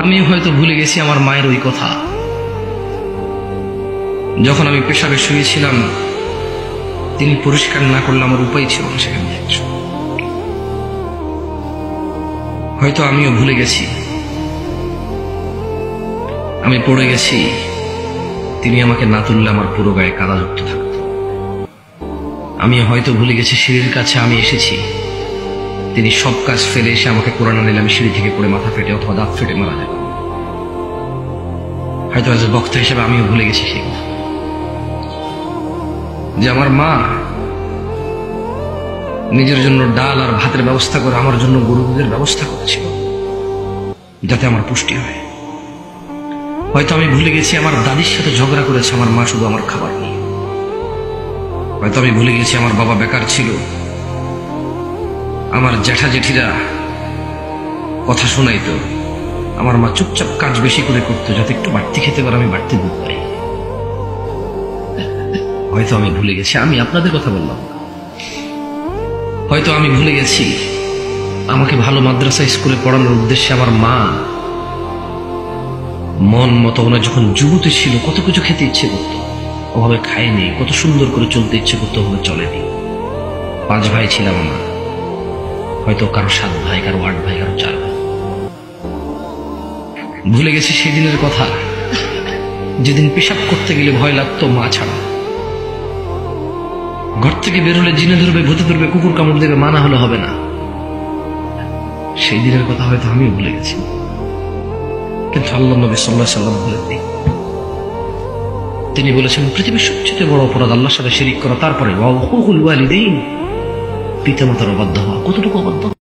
আমি হয়তো ভুলে গেছি আমার মায়ের ওই কথা, যখন আমি পেশাবে শুয়েছিলাম তিনি পরিষ্কার না করলে আমার উপায় ছিল না সেখানে। হয়তো আমিও ভুলে গেছি, আমি পড়ে গেছি, তিনি আমাকে না তুললে আমার পুরো গায়ে কাদা যুক্ত থাকত। আমি হয়তো ভুলে গেছি সিঁড়ির কাছে আমি এসেছি, তিনি সব কাজ ফেলে এসে আমাকে কোরআন আনলে আমি সিঁড়ি থেকে পড়ে মাথা ফেটে অথবা দাঁত ফেটে মারা যাব। হয়তো আজ বক্তা হিসেবে আমিও ভুলে গেছি সেই কথা, যে আমার মা নিজের জন্য ডাল আর ভাতের ব্যবস্থা করে আমার জন্য গরু দুধের ব্যবস্থা করেছিল যাতে আমার পুষ্টি হয়। হয়তো আমি ভুলে গেছি আমার দাদির সাথে ঝগড়া করেছে আমার মা শুধু আমার খাবার নিয়ে। হয়তো আমি ভুলে গেছি আমার বাবা বেকার ছিল, আমার জ্যাঠা জেঠিরা কথা শোনাইতো, আমার মা চুপচাপ কাজ বেশি করে করতো যাতে একটু বাড়তি খেতে পারে, আমি বাড়তি দুধ পাই। হয়তো আমি ভুলে গেছি, আমি আপনাদের কথা বললাম, হয়তো আমি ভুলে গেছি আমাকে ভালো মাদ্রাসা স্কুলে পড়ানোর উদ্দেশ্যে আমার মা মন মতো ওনার যখন যুবতী ছিল কত কিছু খেতে ইচ্ছে করতো, ওভাবে খায়নি, কত সুন্দর করে চলতে ইচ্ছে করতো, ওভাবে চলেনি। 5 ভাই ছিলাম আমরা, হয়তো কারো 7 ভাই, কারো 8 ভাই, কারো 4 ভাই। ভুলে গেছি সেদিনের কথা, যেদিন পেশাব করতে গেলে ভয় লাগতো মা ছাড়া, ঘর থেকে বেরোলে জিনে ধরবে, ভূতে ধরবে, কুকুর কামড় দেবে, মানা হলে হবে না। সেই দিনের কথা হয়তো আমিও ভুলে গেছি, কিন্তু আল্লাহ নবী সাল্লাল্লাহু আলাইহি ওয়াসাল্লাম বলেননি। তিনি বলেছেন পৃথিবীর সবচেয়ে বড় অপরাধ আল্লাহর সাথে শিরিক করা, তারপরে ওয়া হুকুকুল ওয়ালিদাইন, পিতামাতার অবাধ্য হওয়া। কতটুকু অবাধ্য?